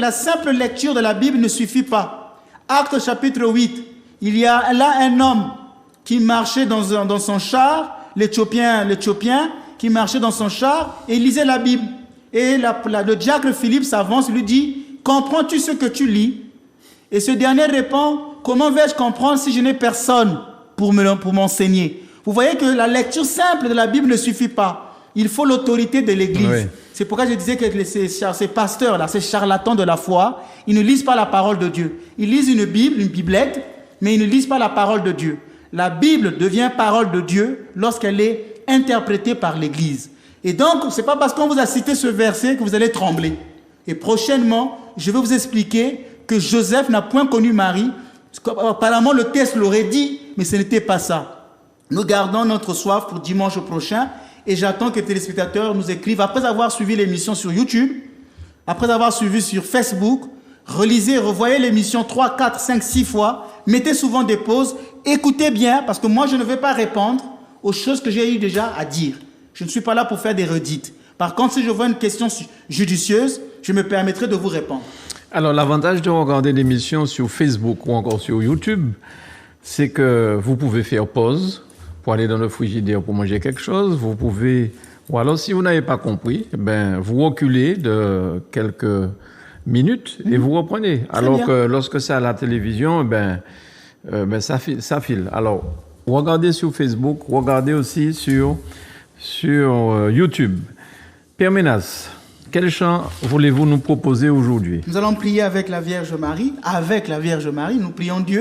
La simple lecture de la Bible ne suffit pas. Actes chapitre 8, il y a là un homme qui marchait dans son char, l'Éthiopien qui marchait dans son char et il lisait la Bible. Et le diacre Philippe s'avance et lui dit, comprends-tu ce que tu lis? Et ce dernier répond, comment vais-je comprendre si je n'ai personne pour m'enseigner? Vous voyez que la lecture simple de la Bible ne suffit pas. Il faut l'autorité de l'Église. Oui. C'est pourquoi je disais que ces pasteurs-là, ces charlatans de la foi, ils ne lisent pas la parole de Dieu. Ils lisent une Bible, une biblette, mais ils ne lisent pas la parole de Dieu. La Bible devient parole de Dieu lorsqu'elle est interprétée par l'Église. Et donc, ce n'est pas parce qu'on vous a cité ce verset que vous allez trembler. Et prochainement, je vais vous expliquer que Joseph n'a point connu Marie. Apparemment, le texte l'aurait dit, mais ce n'était pas ça. Nous gardons notre soif pour dimanche prochain et j'attends que les téléspectateurs nous écrivent. Après avoir suivi l'émission sur YouTube, après avoir suivi sur Facebook, relisez, revoyez l'émission 3, 4, 5, 6 fois, mettez souvent des pauses, écoutez bien, parce que moi, je ne vais pas répondre aux choses que j'ai eu déjà à dire. Je ne suis pas là pour faire des redites. Par contre, si je vois une question judicieuse, je me permettrai de vous répondre. Alors, l'avantage de regarder l'émission sur Facebook ou encore sur YouTube, c'est que vous pouvez faire pause pour aller dans le frigidaire pour manger quelque chose. Vous pouvez, ou alors si vous n'avez pas compris, vous reculez de quelques minutes et vous reprenez. Alors que lorsque c'est à la télévision, ça file. Alors, regardez sur Facebook, regardez aussi sur YouTube. Père Ménas, quel chant voulez-vous nous proposer aujourd'hui? Nous allons prier avec la Vierge Marie. Avec la Vierge Marie, nous prions Dieu.